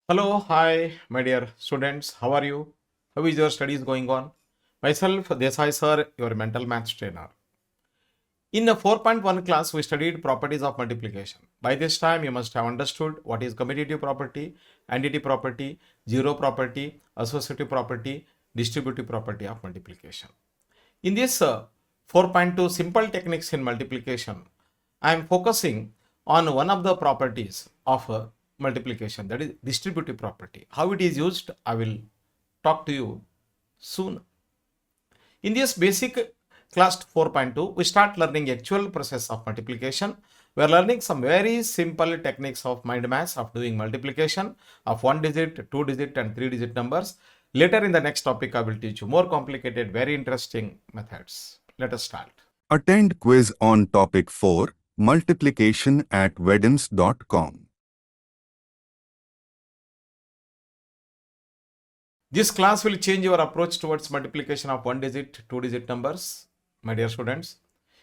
Hello, hi, my dear students. How are you? How is your studies going on? Myself, Desai sir, your mental maths trainer. In the 4.1 class, we studied properties of multiplication. By this time, you must have understood what is commutative property, entity property, zero property, associative property, distributive property of multiplication. In this 4.2 simple techniques in multiplication, I am focusing on one of the properties of multiplication, that is distributive property. How it is used, I will talk to you soon. In this basic class 4.2, we start learning actual process of multiplication. We are learning some very simple techniques of mind maths of doing multiplication of 1 digit, 2 digit and 3 digit numbers. Later in the next topic, I will teach you more complicated, very interesting methods. Let us start. Attend quiz on topic 4, multiplication at wedens.com. This class will change your approach towards multiplication of 1 digit, 2 digit numbers, my dear students.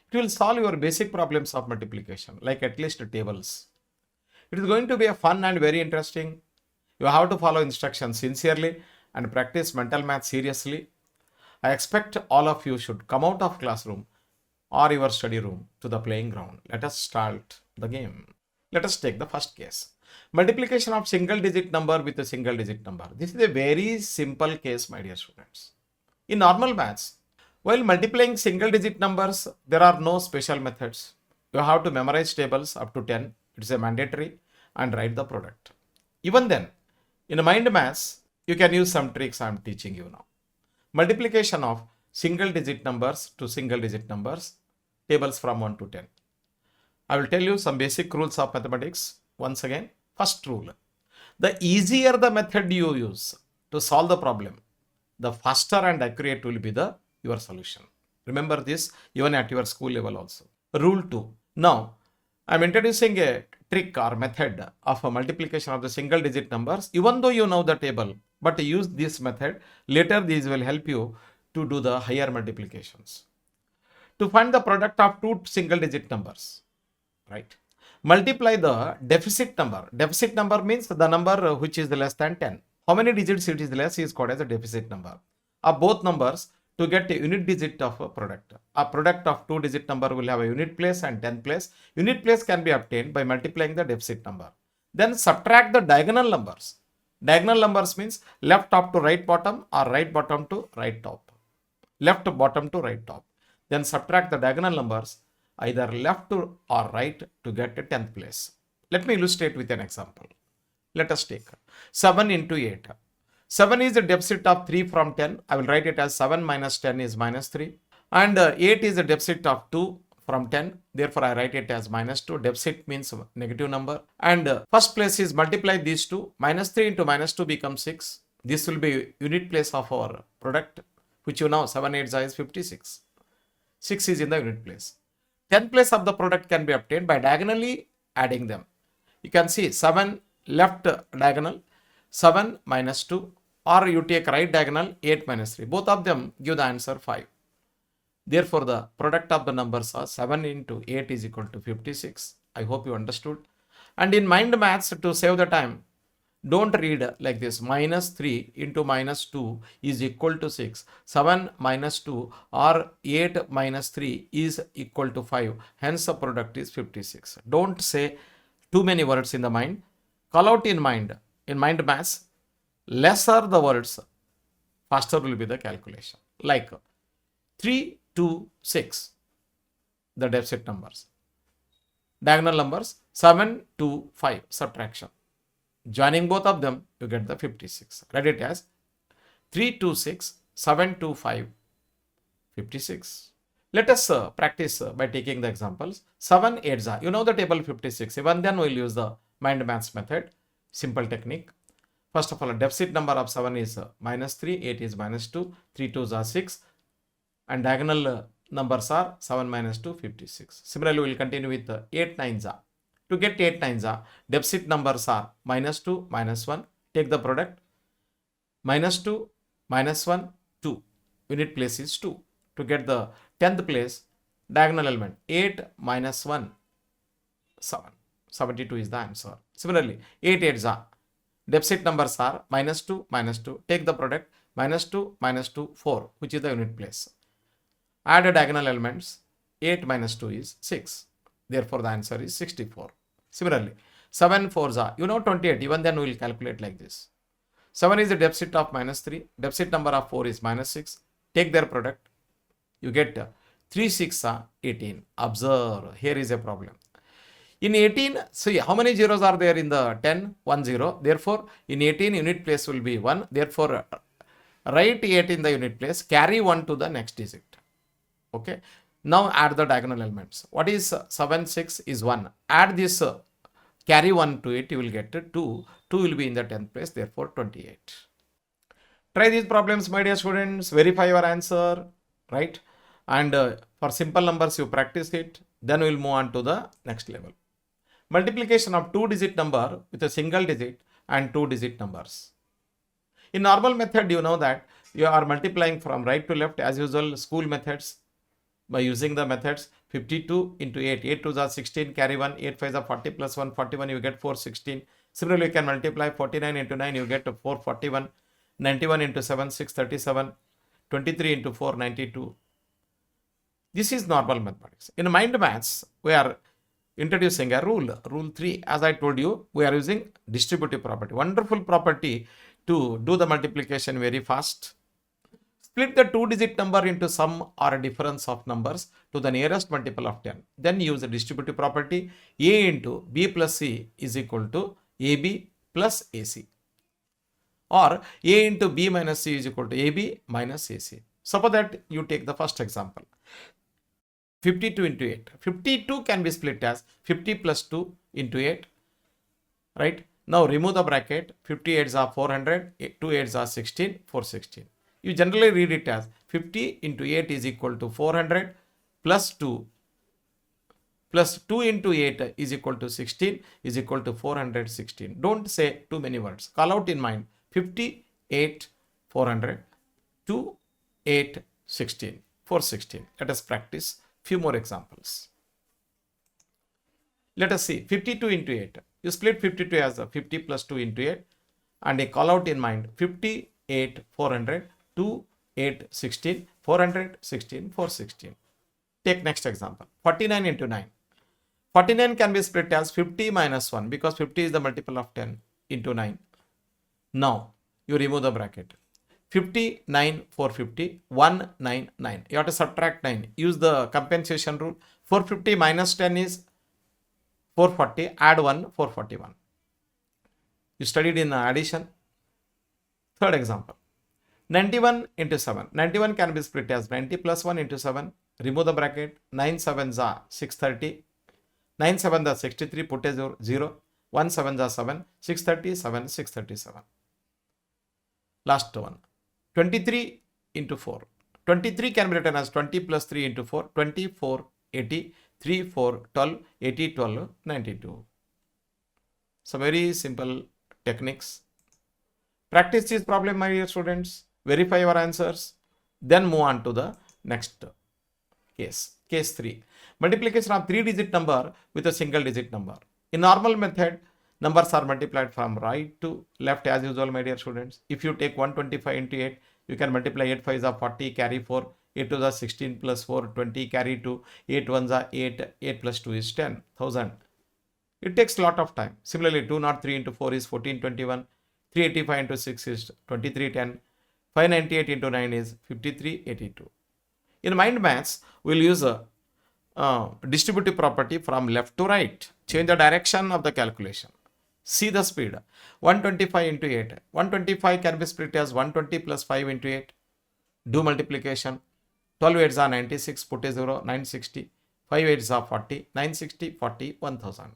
It will solve your basic problems of multiplication, like at least tables. It is going to be a fun and very interesting. You have to follow instructions sincerely and practice mental math seriously. I expect all of you should come out of classroom or your study room to the playing ground. Let us start the game. Let us take the first case. Multiplication of single digit number with a single digit number. This is a very simple case, my dear students. In normal maths, while multiplying single digit numbers, there are no special methods. You have to memorize tables up to 10. It's a mandatory and write the product. Even then, in mind maths, you can use some tricks I am teaching you now. Multiplication of single digit numbers to single digit numbers, tables from 1 to 10. I will tell you some basic rules of mathematics. Once again, first rule. The easier the method you use to solve the problem, the faster and accurate will be your solution. Remember this even at your school level also. Rule 2. Now, I am introducing a trick or method of a multiplication of the single digit numbers. Even though you know the table, but use this method, later these will help you to do the higher multiplications. To find the product of two single digit numbers, right? Multiply the deficit number. Deficit number means the number which is less than 10. How many digits it is less is called as a deficit number. Of both numbers to get a unit digit of a product. A product of two digit number will have a unit place and 10 place. Unit place can be obtained by multiplying the deficit number. Then subtract the diagonal numbers. Diagonal numbers means left top to right bottom or right bottom to right top. Left bottom to right top. Then subtract the diagonal numbers either left to or right to get a 10th place. Let me illustrate with an example. Let us take 7 into 8. 7 is the deficit of 3 from 10. I will write it as 7 minus 10 is minus 3. And 8 is the deficit of 2 from 10. Therefore, I write it as minus 2. Deficit means negative number. And first place is multiply these two. Minus 3 into minus 2 becomes 6. This will be unit place of our product, which you know 7 8 is 56. 6 is in the unit place. 10th place of the product can be obtained by diagonally adding them. You can see 7 left diagonal, 7 minus 2, or you take right diagonal, 8 minus 3. Both of them give the answer 5. Therefore, the product of the numbers are 7 into 8 is equal to 56. I hope you understood. And in mind maths, to save the time, don't read like this. Minus 3 into minus 2 is equal to 6. 7 minus 2 or 8 minus 3 is equal to 5. Hence the product is 56. Don't say too many words in the mind. Call out in mind. In mind maths, lesser the words, faster will be the calculation. Like 3 to 6, the deficit numbers. Diagonal numbers 7 to 5, subtraction. Joining both of them, you get the 56. Write it as 3 to 6, 7 to 5, 56. Let us practice by taking the examples. 7 8s are, you know the table 56. Even then we'll use the mind maths method. Simple technique. First of all, a deficit number of 7 is minus 3, 8 is minus 2, 3 2s are 6. And diagonal numbers are 7 minus 2, 56. Similarly, we will continue with 8 9s are. To get 8 9s are, deficit numbers are minus 2, minus 1. Take the product. Minus 2, minus 1, 2. Unit place is 2. To get the 10th place, diagonal element 8 minus 1, 7. 72 is the answer. Similarly, 8 8s are Deficit numbers are minus 2, minus 2. Take the product, minus 2, minus 2, 4, which is the unit place. Add the diagonal elements. 8 minus 2 is 6. Therefore, the answer is 64. Similarly, 7 4s are, 28. Even then, we will calculate like this. 7 is the deficit of minus 3. Deficit number of 4 is minus 6. Take their product. You get 3 6 are 18. Observe, here is a problem. In 18, see how many zeros are there in the 10? 1 0. Therefore, in 18, unit place will be 1. Therefore, write 8 in the unit place. Carry 1 to the next digit. Okay. Now add the diagonal elements. What is 7 6 is 1. Add this carry 1 to it. You will get 2. 2 will be in the 10th place. Therefore, 28. Try these problems, my dear students. Verify your answer. Right. And for simple numbers, you practice it. Then we will move on to the next level. Multiplication of 2-digit number with a single digit and 2-digit numbers. In normal method, you know that you are multiplying from right to left as usual, school methods. By using the methods 52 into 8, 8 2s are 16, carry 1, 8 5s are 40 plus 1, 41, you get 416. Similarly, you can multiply 49 into 9, you get 441, 91 into 7, 637, 23 into 4, 92. This is normal mathematics. In mind maths, we are introducing a rule, rule 3. As I told you, we are using distributive property. Wonderful property to do the multiplication very fast. Split the 2-digit number into sum or a difference of numbers to the nearest multiple of 10. Then use the distributive property. A into B plus C is equal to AB plus AC. Or A into B minus C is equal to AB minus AC. Suppose that you take the first example. 52 into 8. 52 can be split as 50 plus 2 into 8. Right? Now remove the bracket. 58s are 400. 2 8s are 16. 416. You generally read it as 50 into 8 is equal to 400 plus 2 into 8 is equal to 16 is equal to 416. Don't say too many words. Call out in mind 58 400 2 8 16 416. Let us practice few more examples. Let us see 52 into 8. You split 52 as 50 plus 2 into 8 and a call out in mind 58 400 2 8 16 416 416. Take next example 49 into 9. 49 can be split as 50 minus 1 because 50 is the multiple of 10 into 9. Now you remove the bracket. 59 450 199. You have to subtract 9. Use the compensation rule. 450 minus 10 is 440. Add 1 441. You studied in addition. Third example. 91 into 7. 91 can be split as 90 plus 1 into 7. Remove the bracket. 9 7s are 630. 9 7s are 63. Put a 0. 1 7s are 7. 637. 637. Last one. 23 into 4. 23 can be written as 20 plus 3 into 4. 24 80. 3 4 12. 80 12 92. So very simple techniques. Practice this problem, my dear students. Verify your answers. Then move on to the next case. Case 3. Multiplication of 3-digit number with a single digit number. In normal method, numbers are multiplied from right to left as usual, my dear students. If you take 125 into 8, you can multiply 8 5s are 40, carry 4. 8 2s are 16 plus 4, 20, carry 2. 8 1s are 8. 8 plus 2 is 10. 1000. It takes a lot of time. Similarly, 203 into 4 is 1421. 385 into 6 is 2310. 598 into 9 is 5382. In mind maths, we'll use a distributive property from left to right. Change the direction of the calculation. See the speed. 125 into 8. 125 can be split as 120 plus 5 into 8. Do multiplication. 12 8s are 96. Put a 0. 960. 5 8s are 40. 960 40 1000.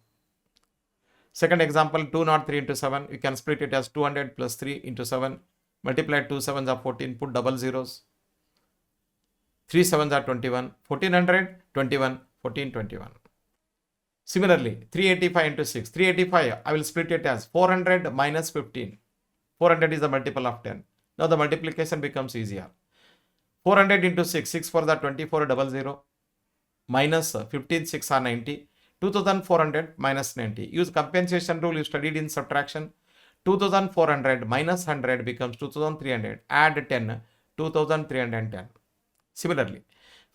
Second example 203 into 7. You can split it as 200 plus 3 into 7. Multiply 2 7s are 14. Put double zeros. 3 7s are 21. 1400 21 14 21. Similarly, 385 into 6. 385, I will split it as 400 minus 15. 400 is the multiple of 10. Now the multiplication becomes easier. 400 into 6. 6 for the 24 00. Minus 15 6 are 90. 2400 minus 90. Use compensation rule you studied in subtraction. 2400 minus 100 becomes 2300. Add 10, 2310. Similarly,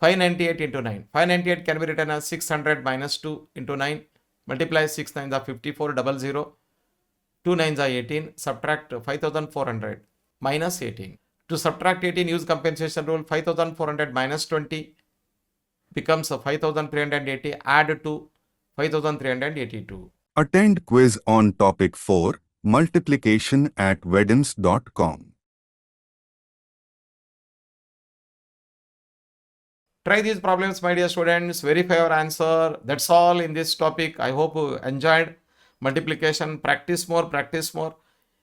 598 into 9. 598 can be written as 600 minus 2 into 9. Multiply 6 9s are 5400. 2 9s are 18. Subtract 5400 minus 18. To subtract 18, use compensation rule. 5400 minus 20 becomes 5380. Add to 5382. Attend quiz on topic 4, multiplication at wedens.com. Try these problems, my dear students. Verify your answer. That's all in this topic. I hope you enjoyed multiplication. Practice more, practice more.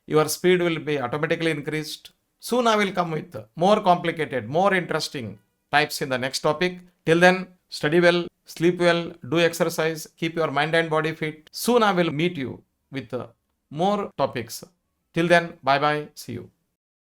Your speed will be automatically increased. Soon I will come with more complicated, more interesting types in the next topic. Till then, study well, sleep well, do exercise, keep your mind and body fit. Soon I will meet you with more topics. Till then, bye bye. See you.